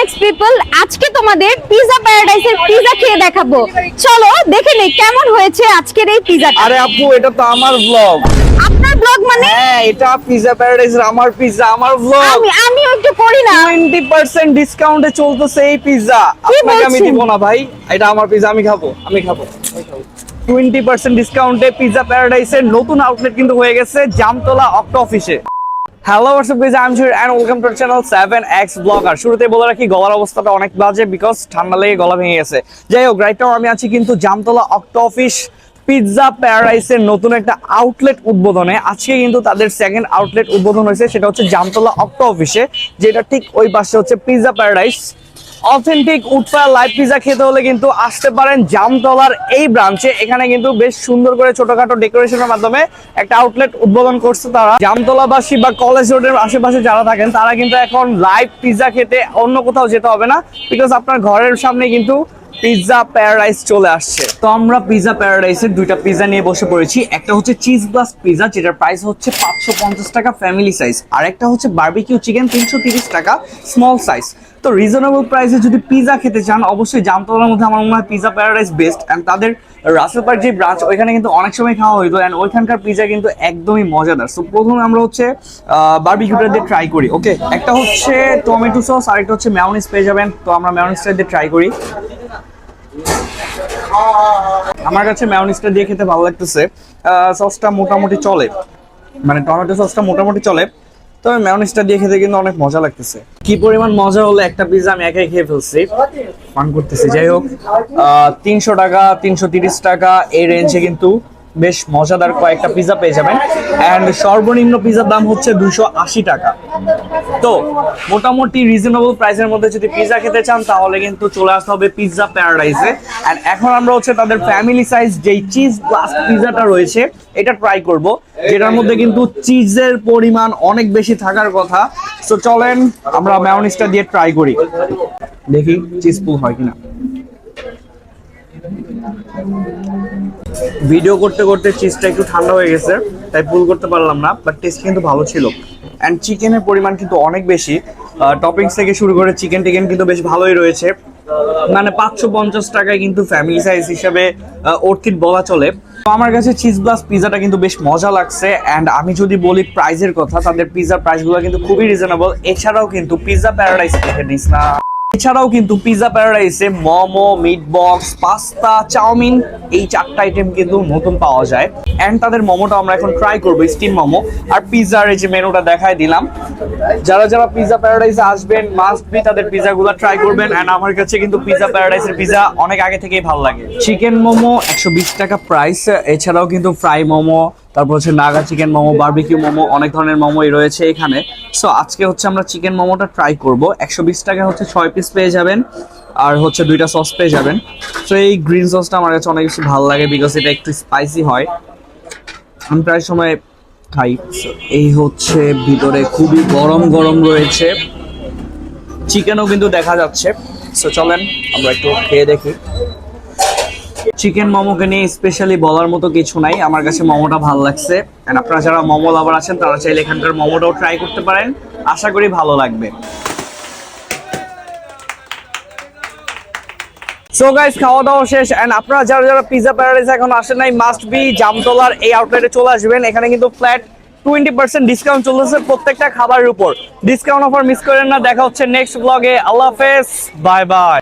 Next people, আজকে তোমাদের pizza প্যারাডাইসের pizza খেয়ে দেখাবো। চলো দেখে নেই কেমন হয়েছে আজকের এই পিজাটা। আরে আপু, এটা তো আমার ব্লগ। আপনার ব্লগ মানে? হ্যাঁ, এটা পিজা প্যারাডাইসের আমার পিজা, আমার ব্লগ। আমিও একটু করি না। 20% ডিসকাউন্টে চলতেছে এই পিজা। আপনাকে আমি দিব না ভাই, এটা আমার পিজা, আমি খাবো। 20% ডিসকাউন্টে পিজা প্যারাডাইসের নতুন আউটলেট কিন্তু হয়ে গেছে জামতলা অক্টো অফিসে। Hello WhatsApp guys, I am sure and welcome to channel 7x blogger. শুরুতে বলে রাখি, গলার অবস্থাটা অনেক বাজে বিকজ ঠান্ডা লেগে গলা ভেঙে গেছে। যাই হোক, রাইট নাও আমি আছি কিন্তু জামতলা অক্টো অফিস পিৎজা প্যারাডাইসের নতুন একটা আউটলেট উদ্বোধনে। আজকে কিন্তু তাদের সেকেন্ড আউটলেট উদ্বোধন হয়েছে, সেটা হচ্ছে জামতলা অক্টো অফিসে, যেটা ঠিক ওই পাশে হচ্ছে pizza paradise. Authentic woodfire live pizza খেতে হলে কিন্তু আসতে পারেন জামতলার এই ব্রাঞ্চে। এখানে কিন্তু বেশ সুন্দর করে ছোটখাটো ডেকোরেশনের মাধ্যমে একটা আউটলেট উদ্বোধন করছে তারা। জামতলাবাসী বা কলেজ রোডের আশেপাশে যারা থাকেন তারা কিন্তু এখন লাইভ পিজা খেতে অন্য কোথাও যেতে হবে না, বিকজ আপনার ঘরের সামনে কিন্তু পিৎজা প্যারাডাইস চলে আসছে। তো আমরা পিৎজা প্যারাডাইসের দুইটা পিৎজা নিয়ে বসে পড়েছি। একটা হচ্ছে চিজ ব্লাস্ট পিৎজা, যেটার প্রাইস হচ্ছে 550 টাকা ফ্যামিলি সাইজ, আর একটা হচ্ছে বারবিকিউ চিকেন 330 টাকা স্মল সাইজ। তো রিজনেবল প্রাইসে যদি পিৎজা খেতে চান, অবশ্যই জামতলার মধ্যে আমার মনে হয় পিৎজা প্যারাডাইস বেস্ট। অ্যান্ড তাদের রাসেল পার্ক যে ব্রাঞ্চ, ওইখানে কিন্তু অনেক সময় খাওয়া হইতো, অ্যান্ড ওইখানকার পিৎজা কিন্তু একদমই মজাদার। সো প্রথমে আমরা হচ্ছে বারবিকিউটা দিয়ে ট্রাই করি। ওকে, একটা হচ্ছে টমেটো সস আর একটা হচ্ছে মেয়োনিজ পেয়ে যাবেন। তো আমরা মেয়োনিজটা দিয়ে ট্রাই করি। আমার কাছে মেয়োনিজটা দিয়ে খেতে ভালো লাগতেছে। সসটা মোটামুটি চলে, মানে টমেটো সসটা মোটামুটি চলে, তবে মেয়োনিজটা দিয়ে খেতে কিন্তু অনেক মজা লাগতেছে। কি পরিমাণ মজা হলো, একটা পিৎজা আমি একাই খেয়ে ফেলছি, ফান করতেছি। যাই হোক, 300 টাকা 330 টাকা এই রেঞ্জে কিন্তু বেশ মজাদার কয়েকটা পিৎজা পেয়ে যাবেন। অ্যান্ড সর্বনিম্ন পিৎজার দাম হচ্ছে 280 টাকা। তো মোটামুটি রিজনেবল প্রাইসের মধ্যে যদি পিৎজা খেতে চান, তাহলে কিন্তু চলে আসতে হবে পিৎজা প্যারাডাইসে। অ্যান্ড এখন আমরা হচ্ছে তাদের ফ্যামিলি সাইজ যেই চিজ ব্লাস্ট পিৎজাটা রয়েছে, এটা ট্রাই করব, যেটার মধ্যে কিন্তু চিজের পরিমাণ অনেক বেশি থাকার কথা। সো চলেন আমরা মেয়োনিজটা দিয়ে ট্রাই করি, দেখি চিজ পুল হয় কিনা। ভিডিও করতে করতে চিজটা একটু ঠান্ডা হয়ে গেছে, তাই পুল করতে পারলাম না, বাট টেস্ট কিন্তু ভালো ছিল। অ্যান্ড চিকেনের পরিমাণ কিন্তু অনেক বেশি, টপিংস থেকে শুরু করে চিকেন টিকেন কিন্তু বেশ ভালোই রয়েছে। মানে 550 টাকায় কিন্তু ফ্যামিলি সাইজ হিসেবে অর্থিত বলা চলে। তো আমার কাছে চিজ ব্লাস্ট পিজাটা কিন্তু বেশ মজা লাগছে। অ্যান্ড আমি যদি বলি প্রাইসের কথা, তাদের পিজার প্রাইসগুলো কিন্তু খুবই রিজনেবল। এছাড়াও কিন্তু পিজা প্যারাডাইস দেখে নিস না, এছাড়াও কিন্তু পিজা প্যারাডাইসে momo, meat box, pasta, chowmein, এই 4টা আইটেম কিন্তু নতুন পাওয়া যায়। অ্যান্ড তাদের মোমোটা আমরা এখন ট্রাই করবো, স্টিম মোমো। আর পিজার এই যে মেনুটা দেখাই দিলাম, যারা যারা পিজা প্যারাডাইসে আসবেন মাস্ট বি তাদের পিজাগুলো ট্রাই করবেন। অ্যান্ড আমার কাছে কিন্তু পিজা প্যারাডাইসের পিজা অনেক আগে থেকেই ভালো লাগে। চিকেন মোমো 120 টাকা প্রাইস। এছাড়াও কিন্তু ফ্রাই মোমো, তারপর হচ্ছে নাগা চিকেন মোমো, বারবিকিউ মোমো, অনেক ধরনের মোমোই রয়েছে এখানে। সো আজকে হচ্ছে আমরা চিকেন মোমোটা ট্রাই করব। 120 টাকা হচ্ছে 6 পিস পেয়ে যাবেন, আর হচ্ছে 2টা সস পেয়ে যাবেন। সো এই গ্রিন সসটা আমার কাছে অনেক বেশি ভালো লাগে, বিকজ এটা একটু স্পাইসি হয়, আমি প্রায় সময় খাই। এই হচ্ছে ভিতরে খুবই গরম গরম রয়েছে, চিকেনও কিন্তু দেখা যাচ্ছে। সো চলেন আমরা একটু খেয়ে দেখি। চিকেন মোমোকে নিয়ে স্পেশালি বলার মতো কিছু নাই, আমার কাছে মোমোটা ভালো লাগছে। এন্ড আপনারা যারা মোমো লাভার আছেন তারা চাইলে এখানকার মোমোটাও ট্রাই করতে পারেন, আশা করি ভালো লাগবে। সো গাইস, খাওয়া দাওয়া শেষ। এন্ড আপনারা যারা যারা পিজা প্যারাডাইস এখন আসেন নাই, মাস্ট বি জামতলার এই আউটলেটে চলে আসবেন। এখানে কিন্তু ফ্ল্যাট 20% ডিসকাউন্ট চলতেছে প্রত্যেকটা খাবারের উপর। ডিসকাউন্ট অফার মিস করেন না। দেখা হচ্ছে নেক্সট ব্লগে। আল্লাহ হাফেজ, বাই বাই।